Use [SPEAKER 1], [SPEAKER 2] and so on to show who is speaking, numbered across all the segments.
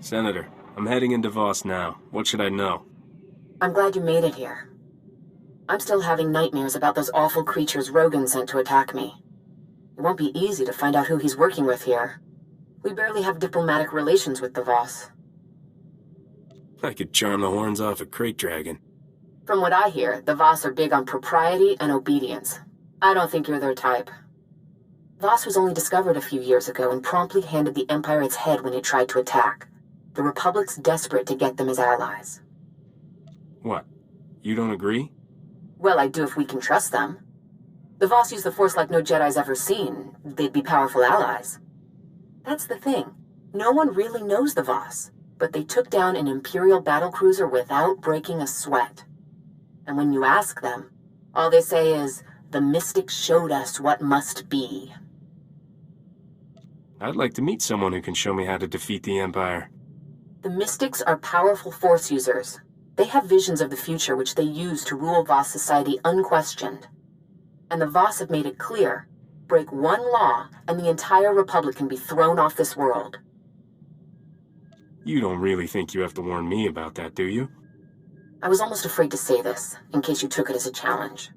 [SPEAKER 1] Senator, I'm heading into Voss now. What should I know?
[SPEAKER 2] I'm glad you made it here. I'm still having nightmares about those awful creatures Rogan sent to attack me. It won't be easy to find out who he's working with here. We barely have diplomatic relations with the Voss.
[SPEAKER 1] I could charm the horns off a crate dragon.
[SPEAKER 2] From what I hear, the Voss are big on propriety and obedience. I don't think you're their type. Voss was only discovered a few years ago and promptly handed the Empire its head when it tried to attack. The Republic's desperate to get them as allies.
[SPEAKER 1] What? You don't agree?
[SPEAKER 2] Well, I do if we can trust them. The Voss use the Force like no Jedi's ever seen. They'd be powerful allies. That's the thing. No one really knows the Voss, but they took down an Imperial battlecruiser without breaking a sweat. And when you ask them, all they say is, "The Mystics showed us what must be."
[SPEAKER 1] I'd like to meet someone who can show me how to defeat the Empire.
[SPEAKER 2] The Mystics are powerful Force users. They have visions of the future which they use to rule Voss society unquestioned. And the Voss have made it clear, break one law and the entire Republic can be thrown off this world.
[SPEAKER 1] You don't really think you have to warn me about that, do you?
[SPEAKER 2] I was almost afraid to say this, in case you took it as a challenge.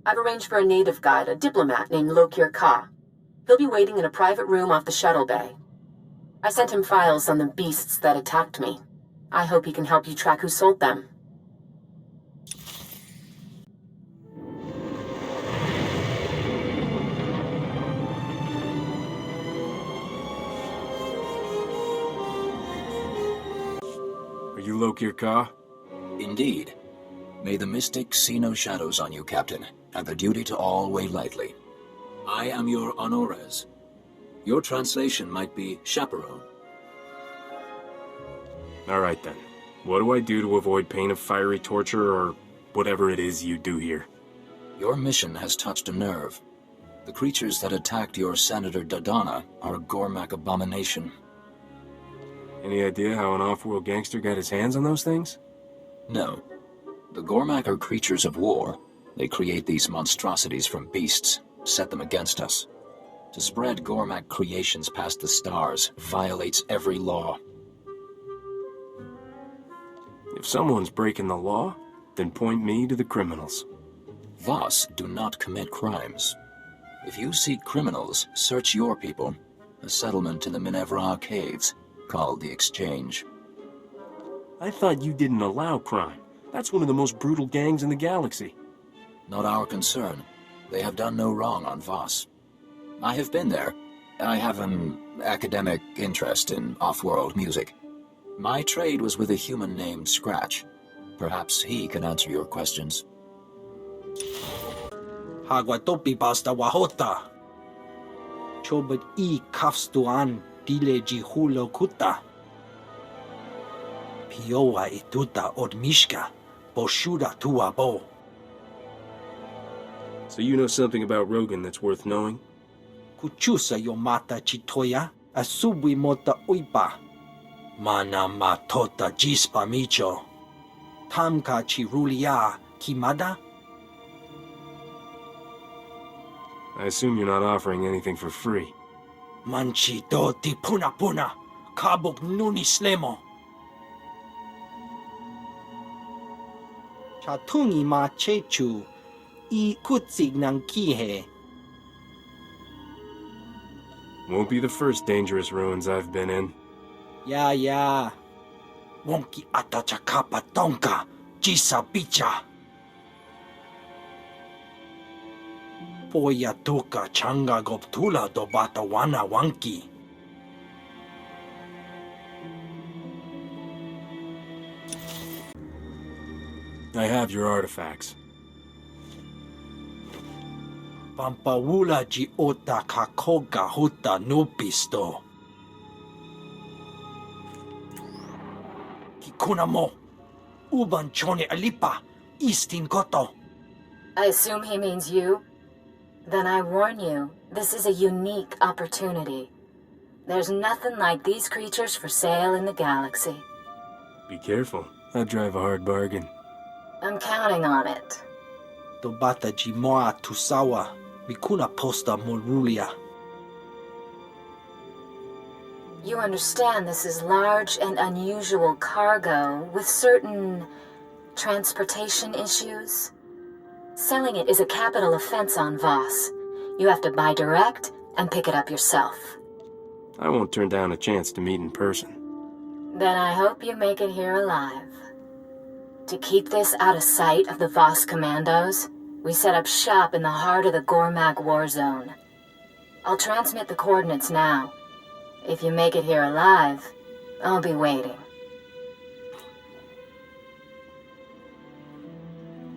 [SPEAKER 2] I've arranged for a native guide, a diplomat named Lokir Ka. He'll be waiting in a private room off the shuttle bay. I sent him files on the beasts that attacked me. I hope he can help you track who sold them.
[SPEAKER 1] Are you Lokir Ka?
[SPEAKER 3] Indeed. May the mystics see no shadows on you, Captain, and the duty to all weigh lightly. I am your honores. Your translation might be chaperone.
[SPEAKER 1] All right then. What do I do to avoid pain of fiery torture or whatever it is you do here?
[SPEAKER 3] Your mission has touched a nerve. The creatures that attacked your Senator Dodonna are a Gormak abomination.
[SPEAKER 1] Any idea how an off-world gangster got his hands on those things?
[SPEAKER 3] No. The Gormak are creatures of war. They create these monstrosities from beasts, set them against us. To spread Gormak creations past the stars violates every law.
[SPEAKER 1] If someone's breaking the law, then point me to the criminals.
[SPEAKER 3] Voss do not commit crimes. If you seek criminals, search your people. A settlement in the Minevra caves, called the Exchange.
[SPEAKER 1] I thought you didn't allow crime. That's one of the most brutal gangs in the galaxy.
[SPEAKER 3] Not our concern. They have done no wrong on Voss. I have been there. I have an academic interest in off-world music. My trade was with a human named Scratch. Perhaps he can answer your questions.
[SPEAKER 4] Hagwatopi basta wahota. Chobet I kafstuan dile jihulo kuta. Piowa ituta odmishka, boshuda tuabo.
[SPEAKER 1] So you know something about Rogan that's worth knowing?
[SPEAKER 4] Kuchusa yomata chitoya, asubwi mota uipa. Mana matota jispa micho. Tamka chirulia kimada?
[SPEAKER 1] I assume you're not offering anything for free.
[SPEAKER 4] Manchi do ti puna puna, kabuk nuni slemo. Chatungi ma chechu, I kutsig nang kihe.
[SPEAKER 1] Won't be the first dangerous ruins I've been in.
[SPEAKER 4] Ya. Wonki atachakapa tonka, jisa bicha. Poya tuka changa goptula do bata wana wanki.
[SPEAKER 1] I have your artifacts.
[SPEAKER 4] Pampawula ji ota kakoga huta nupisto. Kikuna mo. Uban chone alipa. Istin koto.
[SPEAKER 2] I assume he means you? Then I warn you, this is a unique opportunity. There's nothing like these creatures for sale in the galaxy.
[SPEAKER 1] Be careful. I drive a hard bargain.
[SPEAKER 2] I'm counting on it.
[SPEAKER 4] Dobata ji moa tusawa. Mikuna posta morulia.
[SPEAKER 2] You understand this is large and unusual cargo with certain transportation issues? Selling it is a capital offense on Voss. You have to buy direct and pick it up yourself.
[SPEAKER 1] I won't turn down a chance to meet in person.
[SPEAKER 2] Then I hope you make it here alive. To keep this out of sight of the Voss commandos, we set up shop in the heart of the Gormak war zone. I'll transmit the coordinates now. If you make it here alive, I'll be waiting.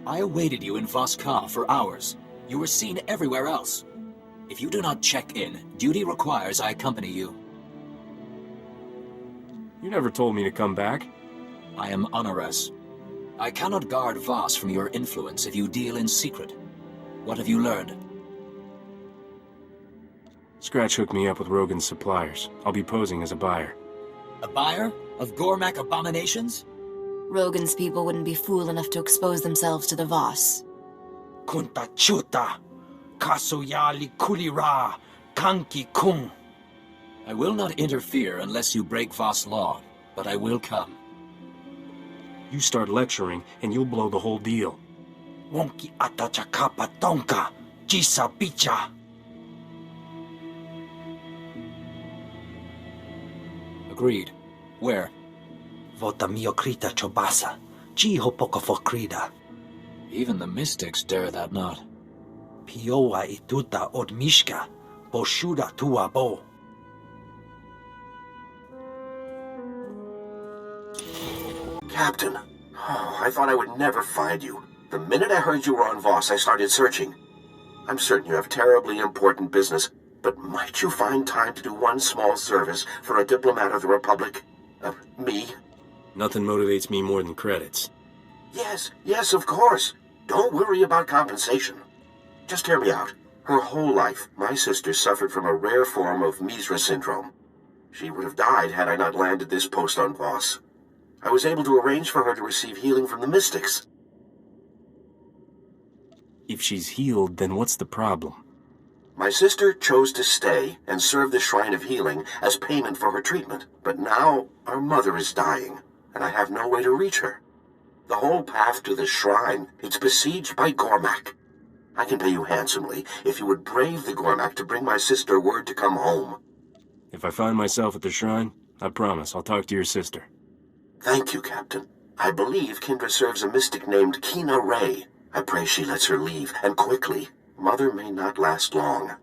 [SPEAKER 3] I awaited you in Voss for hours. You were seen everywhere else. If you do not check in, duty requires I accompany you.
[SPEAKER 1] You never told me to come back.
[SPEAKER 3] I am Honoris. I cannot guard Voss from your influence if you deal in secret. What have you learned?
[SPEAKER 1] Scratch hooked me up with Rogan's suppliers. I'll be posing as a buyer.
[SPEAKER 3] A buyer? Of Gormak abominations?
[SPEAKER 5] Rogan's people wouldn't be fool enough to expose themselves to the Voss.
[SPEAKER 4] Kunta chuta. Kasuyali kulira. Kanki kung.
[SPEAKER 3] I will not interfere unless you break Voss law, but I will come.
[SPEAKER 1] You start lecturing, and you'll blow the whole deal.
[SPEAKER 4] Wonki atachakapa tonka. Jisa bicha.
[SPEAKER 3] Agreed. Where?
[SPEAKER 4] Vota miokrita chobasa. Jiho pokofokrida.
[SPEAKER 3] Even the mystics dare that not.
[SPEAKER 4] Pioa ituta odmishka. Boshuda tuabo.
[SPEAKER 6] Captain, I thought I would never find you. The minute I heard you were on Voss, I started searching. I'm certain you have terribly important business, but might you find time to do one small service for a diplomat of the Republic? Me?
[SPEAKER 1] Nothing motivates me more than credits.
[SPEAKER 6] Yes, of course. Don't worry about compensation. Just hear me out. Her whole life, my sister suffered from a rare form of Misra syndrome. She would have died had I not landed this post on Voss. I was able to arrange for her to receive healing from the mystics.
[SPEAKER 1] If she's healed, then what's the problem?
[SPEAKER 6] My sister chose to stay and serve the Shrine of Healing as payment for her treatment. But now, our mother is dying, and I have no way to reach her. The whole path to the shrine, it's besieged by Gormak. I can pay you handsomely if you would brave the Gormak to bring my sister word to come home.
[SPEAKER 1] If I find myself at the shrine, I promise I'll talk to your sister.
[SPEAKER 6] Thank you, Captain. I believe Kindra serves a mystic named Kina Ray. I pray she lets her leave, and quickly. Mother may not last long.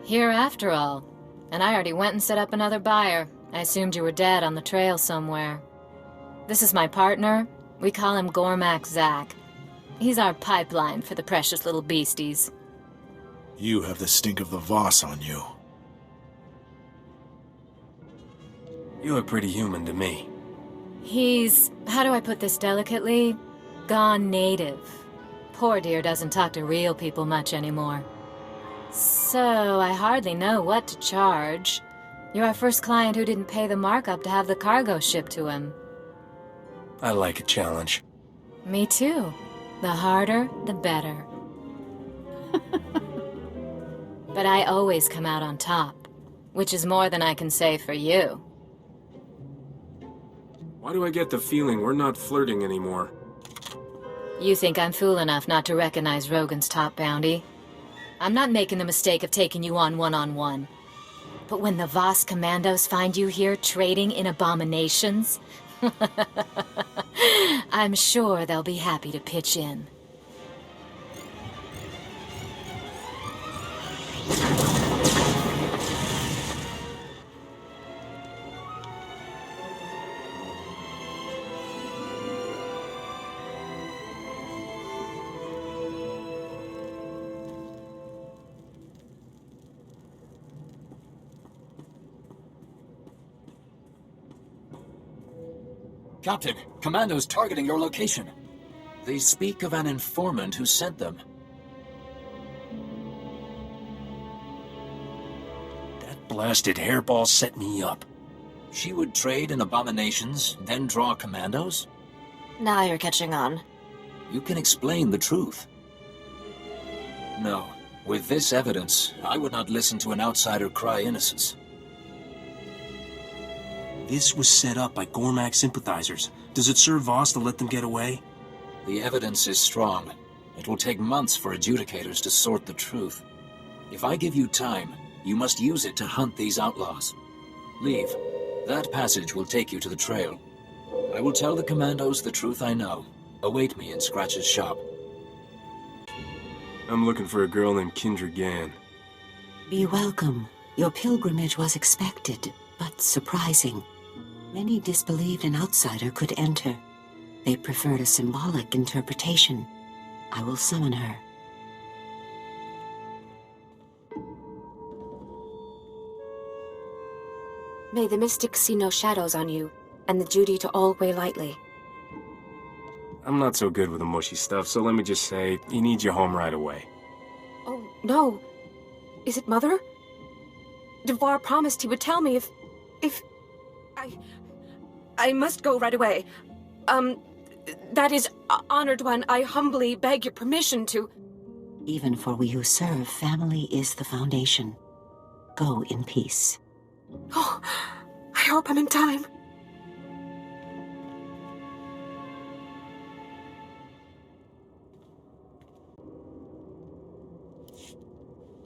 [SPEAKER 5] Here after all. And I already went and set up another buyer. I assumed you were dead on the trail somewhere. This is my partner. We call him Gormak Zach. He's our pipeline for the precious little beasties.
[SPEAKER 7] You have the stink of the Voss on you.
[SPEAKER 1] You look pretty human to me.
[SPEAKER 5] He's, how do I put this delicately? Gone native. Poor dear doesn't talk to real people much anymore. So, I hardly know what to charge. You're our first client who didn't pay the markup to have the cargo shipped to him.
[SPEAKER 1] I like a challenge.
[SPEAKER 5] Me too. The harder, the better. But I always come out on top, which is more than I can say for you.
[SPEAKER 1] Why do I get the feeling we're not flirting anymore?
[SPEAKER 5] You think I'm fool enough not to recognize Rogan's top bounty? I'm not making the mistake of taking you on one-on-one. But when the Voss commandos find you here trading in abominations, I'm sure they'll be happy to pitch in.
[SPEAKER 3] Captain, commandos targeting your location. They speak of an informant who sent them.
[SPEAKER 1] That blasted hairball set me up.
[SPEAKER 3] She would trade in abominations, then draw commandos?
[SPEAKER 8] Now you're catching on.
[SPEAKER 3] You can explain the truth. No, with this evidence, I would not listen to an outsider cry innocence.
[SPEAKER 8] This was set up by Gormak sympathizers. Does it serve Voss to let them get away?
[SPEAKER 3] The evidence is strong. It will take months for adjudicators to sort the truth. If I give you time, you must use it to hunt these outlaws. Leave. That passage will take you to the trail. I will tell the commandos the truth I know. Await me in Scratch's shop.
[SPEAKER 1] I'm looking for a girl named Kindra Gann.
[SPEAKER 9] Be welcome. Your pilgrimage was expected, but surprising. Many disbelieved an outsider could enter. They preferred a symbolic interpretation. I will summon her.
[SPEAKER 10] May the mystics see no shadows on you, and the duty to all weigh lightly.
[SPEAKER 1] I'm not so good with the mushy stuff, so let me just say, he needs you home right away.
[SPEAKER 10] Oh, no. Is it Mother? Devar promised he would tell me if... I must go right away. That is, honored one, I humbly beg your permission to...
[SPEAKER 9] Even for we who serve, family is the foundation. Go in peace.
[SPEAKER 10] Oh, I hope I'm in time.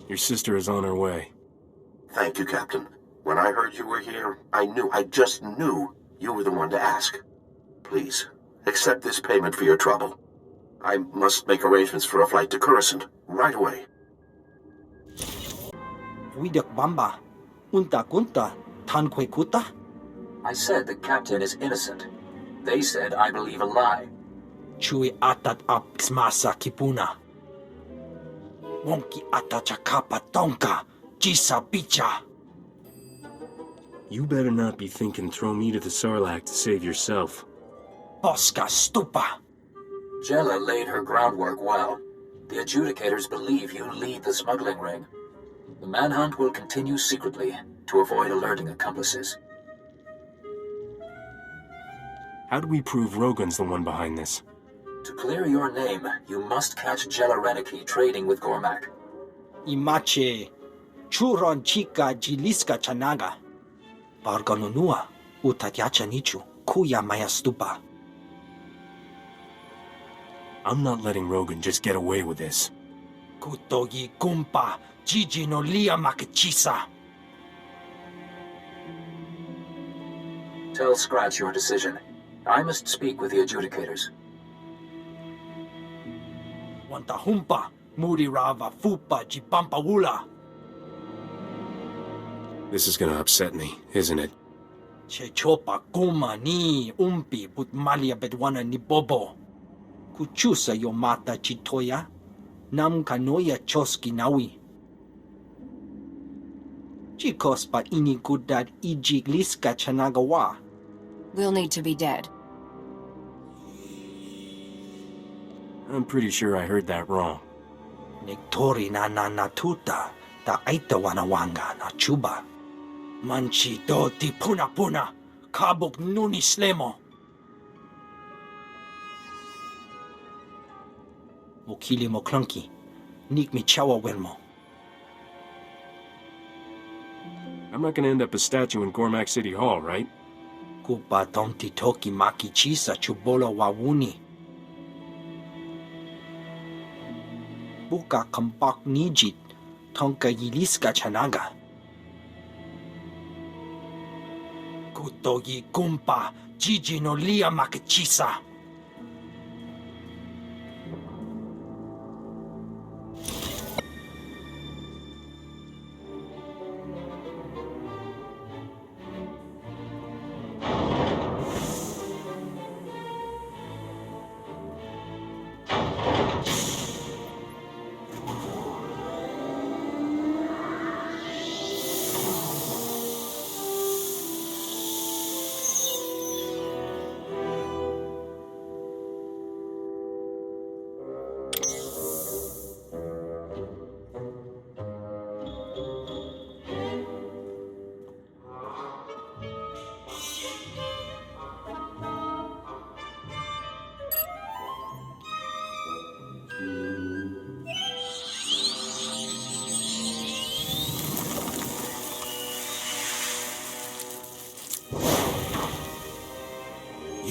[SPEAKER 1] Your sister is on her way.
[SPEAKER 6] Thank you, Captain. When I heard you were here, I just knew you were the one to ask. Please, accept this payment for your trouble. I must make arrangements for a flight to Coruscant right away.
[SPEAKER 4] Widak Bamba. Unta kunta. Tanque kuta.
[SPEAKER 3] I said the captain is innocent. They said I believe a lie.
[SPEAKER 4] Chui atat ap smasa kipuna. Wonki atachakapa tonka. Jisa picha.
[SPEAKER 1] You better not be thinking throw me to the Sarlacc to save yourself.
[SPEAKER 4] Bosca stupa.
[SPEAKER 3] Jella laid her groundwork well. The adjudicators believe you lead the smuggling ring. The manhunt will continue secretly to avoid alerting accomplices.
[SPEAKER 1] How do we prove Rogan's the one behind this?
[SPEAKER 3] To clear your name, you must catch Jella Reneki trading with Gormak.
[SPEAKER 4] Imache. Churon chica jiliska chanaga. Barganunua. Utatyacha nichu. Kuya maya stupa.
[SPEAKER 1] I'm not letting Rogan just get away with this.
[SPEAKER 4] Kutogi kumpa. Gigi no lia makachisa.
[SPEAKER 3] Tell Scratch your decision. I must speak with the adjudicators.
[SPEAKER 4] Wanta humpa. Muri rava fupa jipampa wula.
[SPEAKER 1] This is gonna upset me, isn't it?
[SPEAKER 4] Che chopa kuma ni umpi but malia bedwana ni bobo. Kuchusa yo mata chitoya. Nam kanoya choski nawi. Chikos pa ini kudad ijigliska chanagawa.
[SPEAKER 10] We'll need to be dead.
[SPEAKER 1] I'm pretty sure I heard that wrong.
[SPEAKER 4] Nektori na natuta. Ta aita wanawanga na chuba. Manchi do ti puna puna. Kabuk nuni slemo. Mukili mo clunky. Nik mi chawa welmo.
[SPEAKER 1] I'm not gonna end up a statue in Gormak City Hall, right?
[SPEAKER 4] Kupa tomti toki maki chisa chubolo wawuni. Buka kampak nijit. Tonka yiliska chanaga. Kutogi kumpa. Gigi no lia makachisa.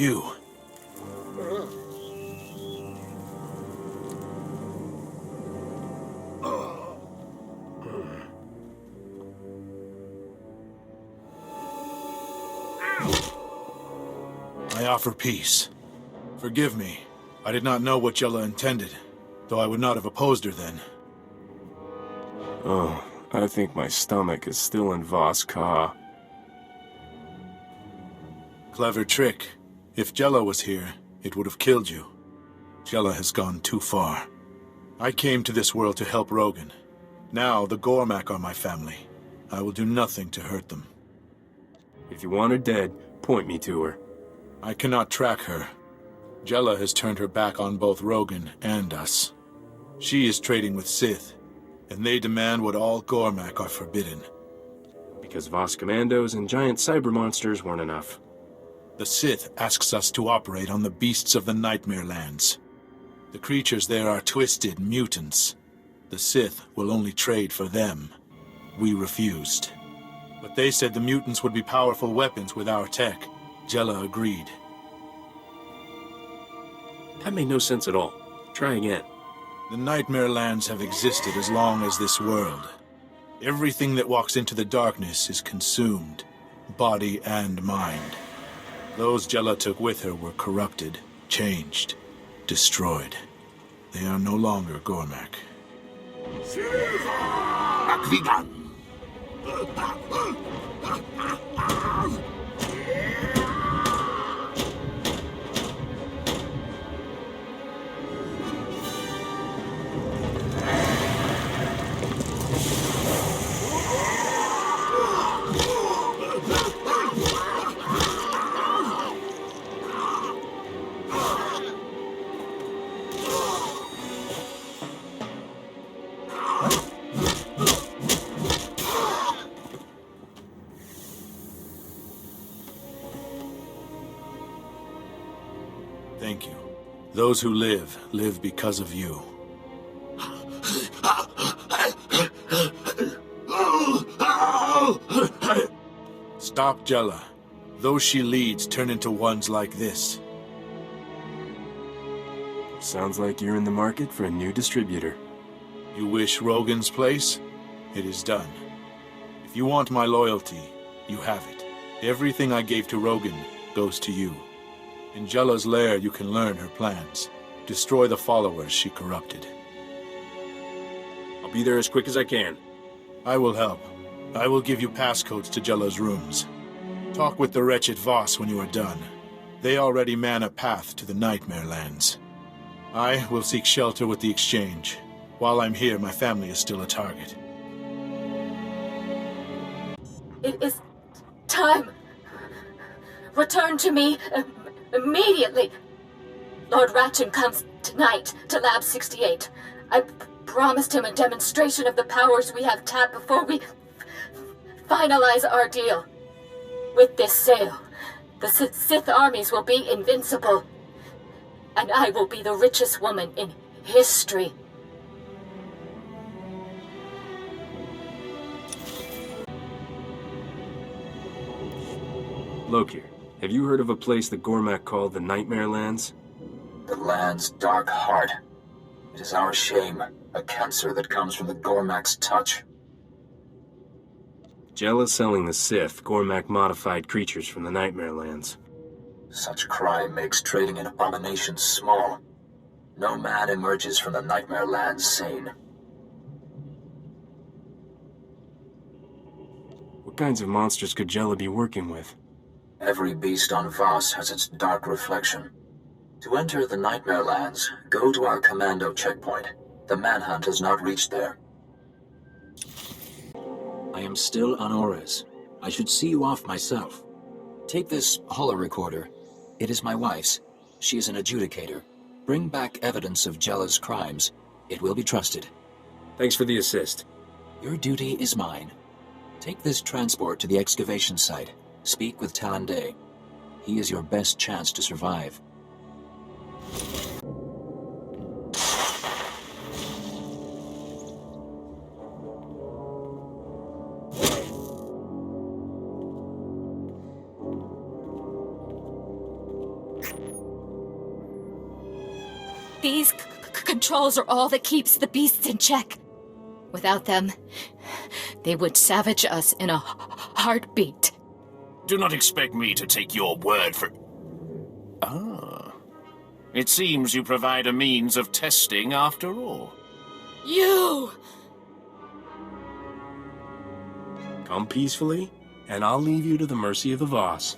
[SPEAKER 7] you. I offer peace. Forgive me. I did not know what Jella intended, though I would not have opposed her then.
[SPEAKER 1] Oh, I think my stomach is still in Voss Ka.
[SPEAKER 7] Clever trick. If Jella was here, it would have killed you. Jella has gone too far. I came to this world to help Rogan. Now the Gormak are my family. I will do nothing to hurt them.
[SPEAKER 1] If you want her dead, point me to her.
[SPEAKER 7] I cannot track her. Jella has turned her back on both Rogan and us. She is trading with Cinneth, and they demand what all Gormak are forbidden.
[SPEAKER 1] Because Voss commandos and giant cyber monsters weren't enough.
[SPEAKER 7] The Cinneth asks us to operate on the beasts of the Nightmare Lands. The creatures there are twisted mutants. The Cinneth will only trade for them. We refused. But they said the mutants would be powerful weapons with our tech. Jella agreed.
[SPEAKER 1] That made no sense at all. Try again.
[SPEAKER 7] The Nightmare Lands have existed as long as this world. Everything that walks into the darkness is consumed, body and mind. Those Jella took with her were corrupted, changed, destroyed. They are no longer Gormak. Thank you. Those who live, live because of you. Stop Jella. Those she leads turn into ones like this.
[SPEAKER 1] Sounds like you're in the market for a new distributor.
[SPEAKER 7] You wish Rogan's place? It is done. If you want my loyalty, you have it. Everything I gave to Rogan goes to you. In Jella's lair, you can learn her plans. Destroy the followers she corrupted.
[SPEAKER 1] I'll be there as quick as I can.
[SPEAKER 7] I will help. I will give you passcodes to Jella's rooms. Talk with the wretched Voss when you are done. They already man a path to the Nightmare Lands. I will seek shelter with the Exchange. While I'm here, my family is still a target.
[SPEAKER 2] It is time. Return to me immediately. Lord Ratchan comes tonight to Lab 68. I promised him a demonstration of the powers we have tapped before we finalize our deal. With this sale, the Sith armies will be invincible, and I will be the richest woman in history.
[SPEAKER 1] Lokir, have you heard of a place the Gormak called the Nightmare Lands?
[SPEAKER 3] The land's dark heart. It is our shame, a cancer that comes from the Gormak's touch.
[SPEAKER 1] Jella's selling the Sith Gormak-modified creatures from the Nightmare Lands.
[SPEAKER 3] Such crime makes trading in abominations small. No man emerges from the Nightmare Lands sane.
[SPEAKER 1] What kinds of monsters could Jella be working with?
[SPEAKER 3] Every beast on Voss has its dark reflection. To enter the Nightmare Lands, go to our commando checkpoint. The manhunt has not reached there. I am still on Ores. I should see you off myself. Take this holo-recorder. It is my wife's. She is an adjudicator. Bring back evidence of Jella's crimes. It will be trusted.
[SPEAKER 1] Thanks for the assist.
[SPEAKER 3] Your duty is mine. Take this transport to the excavation site. Speak with Talande. He is your best chance to survive.
[SPEAKER 5] These controls are all that keeps the beasts in check. Without them, they would savage us in a heartbeat.
[SPEAKER 11] Do not expect me to take your word for... Ah. It seems you provide a means of testing after all.
[SPEAKER 5] You!
[SPEAKER 1] Come peacefully, and I'll leave you to the mercy of the Voss.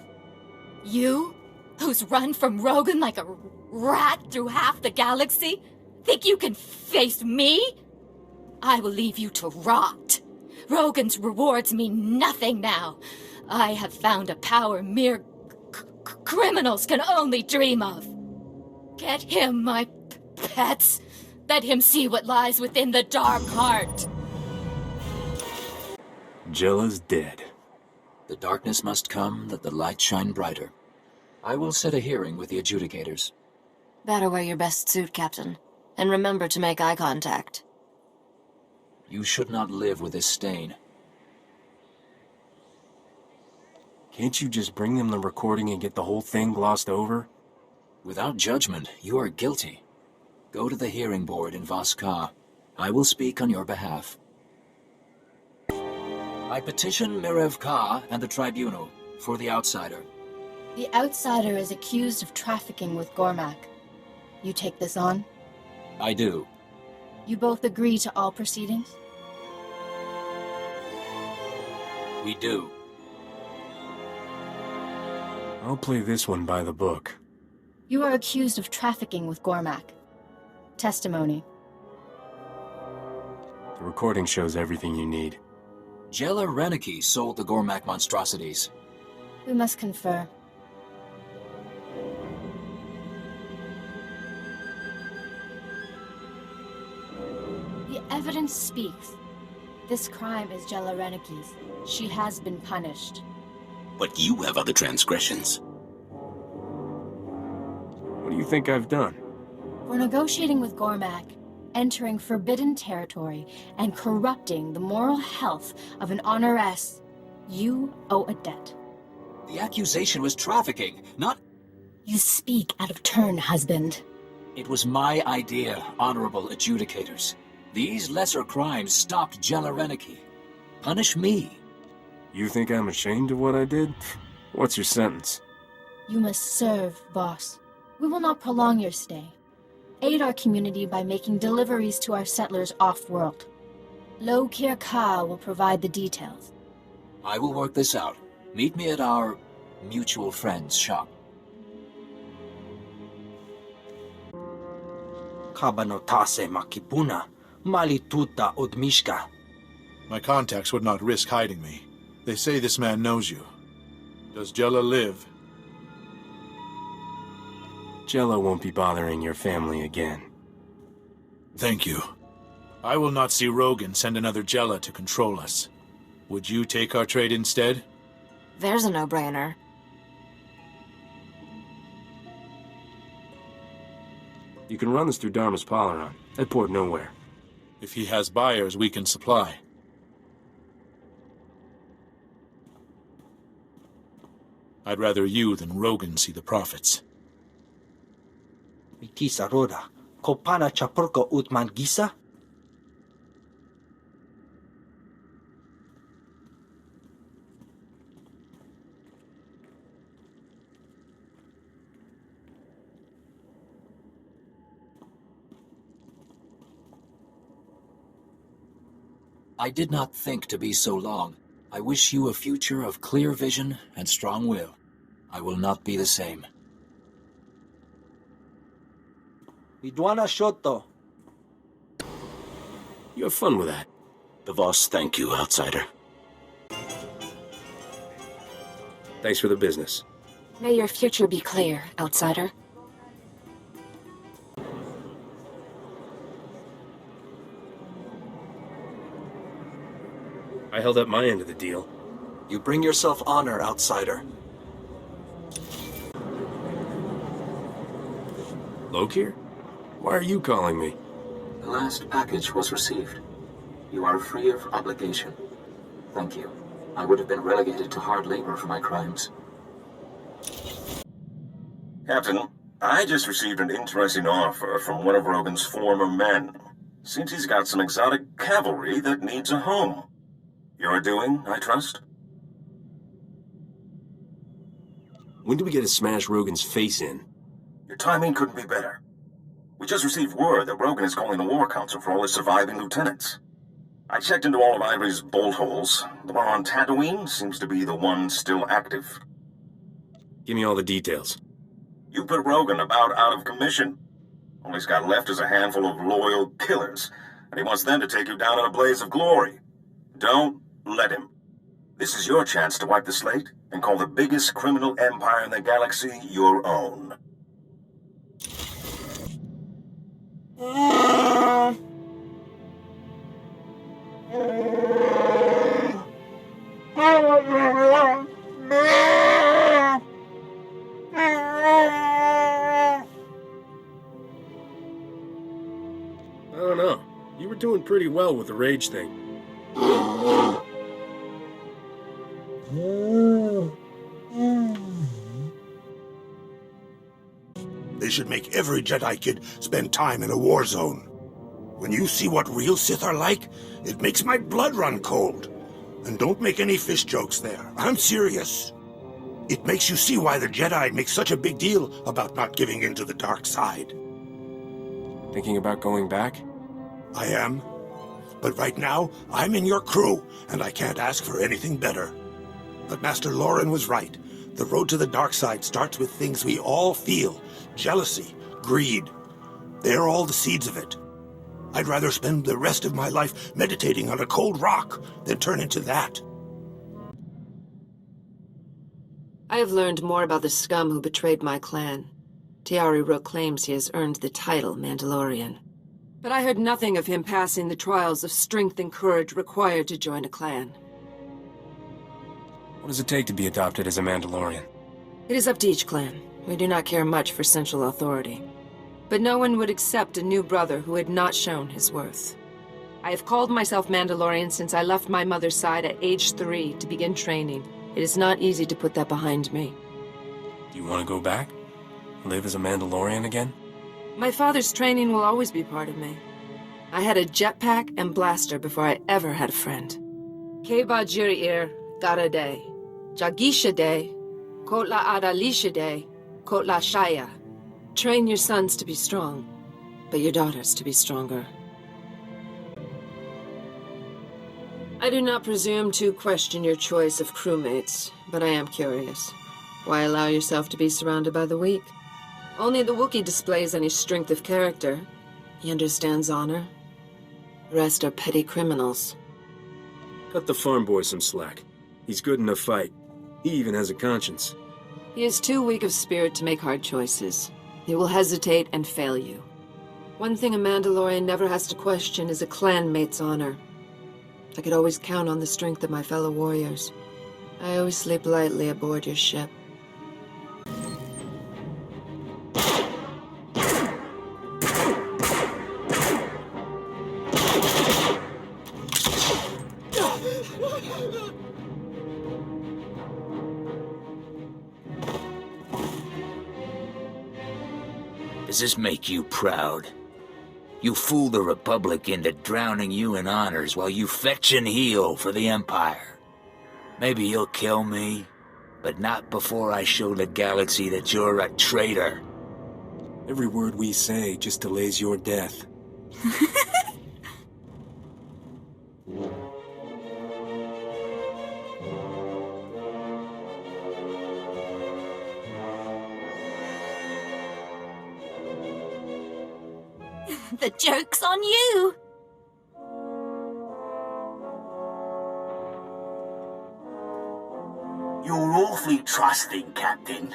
[SPEAKER 5] You, who's run from Rogan like a rat through half the galaxy, think you can face me? I will leave you to rot. Rogan's rewards mean nothing now. I have found a power mere criminals can only dream of. Get him, my pets. Let him see what lies within the dark heart.
[SPEAKER 1] Jella's dead.
[SPEAKER 3] The darkness must come, that the light shine brighter. I will set a hearing with the adjudicators.
[SPEAKER 12] Better wear your best suit, Captain. And remember to make eye contact.
[SPEAKER 3] You should not live with this stain.
[SPEAKER 1] Can't you just bring them the recording and get the whole thing glossed over?
[SPEAKER 3] Without judgment, you are guilty. Go to the hearing board in Voss. I will speak on your behalf. I petition Mirev Ka and the tribunal for the outsider.
[SPEAKER 13] The outsider is accused of trafficking with Gormak. You take this on?
[SPEAKER 3] I do.
[SPEAKER 13] You both agree to all proceedings?
[SPEAKER 3] We do.
[SPEAKER 1] I'll play this one by the book.
[SPEAKER 13] You are accused of trafficking with Gormak. Testimony.
[SPEAKER 1] The recording shows everything you need.
[SPEAKER 3] Jella Reneki sold the Gormak monstrosities.
[SPEAKER 13] We must confer. The evidence speaks. This crime is Jella Reneki's. She has been punished.
[SPEAKER 14] But you have other transgressions.
[SPEAKER 1] What do you think I've done?
[SPEAKER 13] For negotiating with Gormak, entering forbidden territory, and corrupting the moral health of an honoress, you owe a debt.
[SPEAKER 3] The accusation was trafficking, not...
[SPEAKER 13] You speak out of turn, husband.
[SPEAKER 3] It was my idea, honorable adjudicators. These lesser crimes stopped Jella Reneki. Punish me.
[SPEAKER 1] You think I'm ashamed of what I did? What's your sentence?
[SPEAKER 13] You must serve, boss. We will not prolong your stay. Aid our community by making deliveries to our settlers off-world. Lo Kir Ka will provide the details.
[SPEAKER 3] I will work this out. Meet me at our mutual friend's shop.
[SPEAKER 4] Kabanotase makipuna, malituta odmishka.
[SPEAKER 7] My contacts would not risk hiding me. They say this man knows you. Does Jella live?
[SPEAKER 1] Jella won't be bothering your family again.
[SPEAKER 7] Thank you. I will not see Rogan send another Jella to control us. Would you take our trade instead?
[SPEAKER 12] There's a no-brainer.
[SPEAKER 1] You can run this through Dharma's Polaron, at Port Nowhere.
[SPEAKER 7] If he has buyers, we can supply. I'd rather you than Rogan see the profits.
[SPEAKER 4] Mitisa roda, kopana chapurko utman gisa?
[SPEAKER 3] I did not think to be so long. I wish you a future of clear vision and strong will. I will not be the same.
[SPEAKER 4] Idwana Shoto.
[SPEAKER 1] You have fun with that.
[SPEAKER 14] The Voss thank you, outsider.
[SPEAKER 1] Thanks for the business.
[SPEAKER 10] May your future be clear, outsider.
[SPEAKER 1] I held up my end of the deal.
[SPEAKER 4] You bring yourself honor, outsider.
[SPEAKER 1] Lokir? Why are you calling me?
[SPEAKER 3] The last package was received. You are free of obligation. Thank you. I would have been relegated to hard labor for my crimes.
[SPEAKER 14] Captain,
[SPEAKER 6] I just received an interesting offer from one of Rogan's former men. Seems he's got some exotic cavalry that needs a home. Your doing, I trust?
[SPEAKER 1] When do we get to smash Rogan's face in?
[SPEAKER 6] Your timing couldn't be better. We just received word that Rogan is calling the War Council for all his surviving lieutenants. I checked into all of Ivory's bolt holes. The one on Tatooine seems to be the one still active.
[SPEAKER 1] Give me all the details.
[SPEAKER 6] You put Rogan about out of commission. All he's got left is a handful of loyal killers, and he wants them to take you down in a blaze of glory. Don't let him. This is your chance to wipe the slate and call the biggest criminal empire in the galaxy your own.
[SPEAKER 1] I don't know. You were doing pretty well with the rage thing.
[SPEAKER 15] They should make every Jedi kid spend time in a war zone. When you see what real Sith are like, it makes my blood run cold. And don't make any fish jokes there. I'm serious. It makes you see why the Jedi make such a big deal about not giving in to the dark side.
[SPEAKER 1] Thinking about going back?
[SPEAKER 15] I am. But right now, I'm in your crew, and I can't ask for anything better. But Master Lauren was right. The road to the dark side starts with things we all feel. Jealousy, greed. They're all the seeds of it. I'd rather spend the rest of my life meditating on a cold rock than turn into that.
[SPEAKER 16] I have learned more about the scum who betrayed my clan. Tiari Rook claims he has earned the title Mandalorian. But I heard nothing of him passing the trials of strength and courage required to join a clan.
[SPEAKER 1] What does it take to be adopted as a Mandalorian?
[SPEAKER 16] It is up to each clan. We do not care much for central authority. But no one would accept a new brother who had not shown his worth. I have called myself Mandalorian since I left my mother's side at age 3 to begin training. It is not easy to put that behind me.
[SPEAKER 1] Do you want to go back? Live as a Mandalorian again?
[SPEAKER 16] My father's training will always be part of me. I had a jetpack and blaster before I ever had a friend. Keba Jiri'ir, Garade, Jagisha De, Kotla Adalisha De, Kotla Shaya. Train your sons to be strong, but your daughters to be stronger. I do not presume to question your choice of crewmates, but I am curious. Why allow yourself to be surrounded by the weak? Only the Wookiee displays any strength of character. He understands honor. The rest are petty criminals.
[SPEAKER 1] Cut the farm boy some slack. He's good in a fight. He even has a conscience.
[SPEAKER 16] He is too weak of spirit to make hard choices. He will hesitate and fail you. One thing a Mandalorian never has to question is a clanmate's honor. I could always count on the strength of my fellow warriors. I always sleep lightly aboard your ship.
[SPEAKER 17] Does this make you proud? You fool the Republic into drowning you in honors while you fetch and heal for the Empire. Maybe you'll kill me, but not before I show the galaxy that you're a traitor.
[SPEAKER 1] Every word we say just delays your death.
[SPEAKER 13] The joke's on you!
[SPEAKER 18] You're awfully trusting, Captain.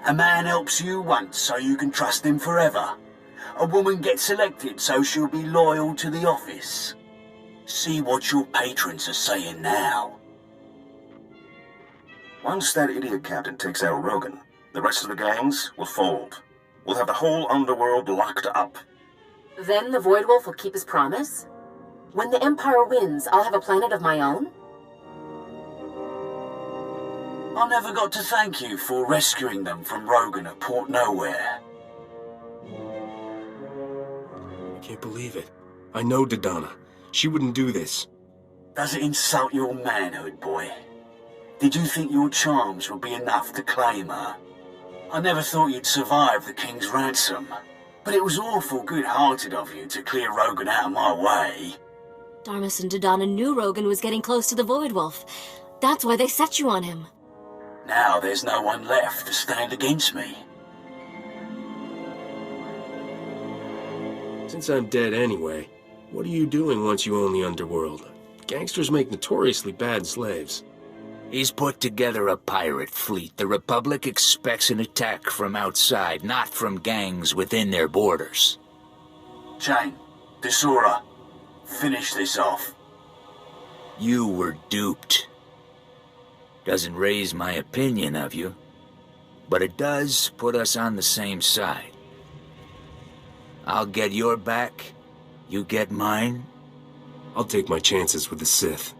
[SPEAKER 18] A man helps you once so you can trust him forever. A woman gets selected so she'll be loyal to the office. See what your patrons are saying now.
[SPEAKER 6] Once that idiot captain takes out Rogan, the rest of the gangs will fold. We'll have the whole underworld locked up.
[SPEAKER 2] Then the Void Wolf will keep his promise? When the Empire wins, I'll have a planet of my own?
[SPEAKER 18] I never got to thank you for rescuing them from Rogan at Port Nowhere.
[SPEAKER 1] Can't believe it. I know Dodonna. She wouldn't do this.
[SPEAKER 18] Does it insult your manhood, boy? Did you think your charms would be enough to claim her? I never thought you'd survive the King's ransom. But it was awful good-hearted of you to clear Rogan out of my way.
[SPEAKER 12] Darmus and Dodonna knew Rogan was getting close to the Void Wolf. That's why they set you on him.
[SPEAKER 18] Now there's no one left to stand against me.
[SPEAKER 1] Since I'm dead anyway, what are you doing once you own the underworld? Gangsters make notoriously bad slaves.
[SPEAKER 17] He's put together a pirate fleet. The Republic expects an attack from outside, not from gangs within their borders.
[SPEAKER 18] Jane, Desora, finish this off.
[SPEAKER 17] You were duped. Doesn't raise my opinion of you, but it does put us on the same side. I'll get your back, you get mine.
[SPEAKER 1] I'll take my chances with the Sith.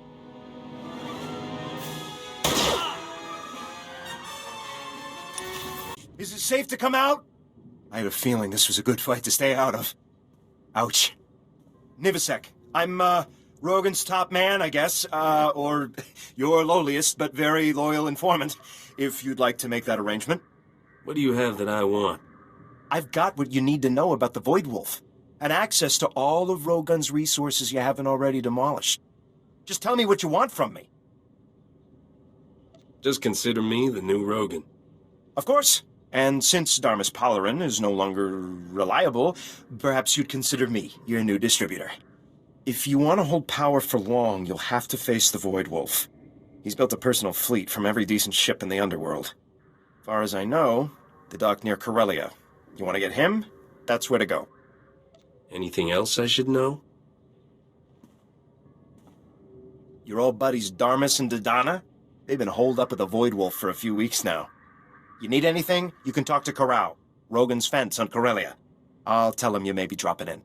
[SPEAKER 19] Is it safe to come out? I had a feeling this was a good fight to stay out of. Ouch. Nivasek, I'm, Rogan's top man, I guess, or your lowliest but very loyal informant, if you'd like to make that arrangement.
[SPEAKER 1] What do you have that I want?
[SPEAKER 19] I've got what you need to know about the Void Wolf, and access to all of Rogan's resources you haven't already demolished. Just tell me what you want from me.
[SPEAKER 1] Just consider me the new Rogan.
[SPEAKER 19] Of course. And since Darmus Palarin is no longer reliable, perhaps you'd consider me your new distributor. If you want to hold power for long, you'll have to face the Void Wolf. He's built a personal fleet from every decent ship in the underworld. As far as I know, the dock near Corellia. You want to get him? That's where to go.
[SPEAKER 1] Anything else I should know?
[SPEAKER 19] Your old buddies Darmus and Dodonna? They've been holed up at the Void Wolf for a few weeks now. You need anything, you can talk to Corral, Rogan's fence on Corellia. I'll tell him you may be dropping in.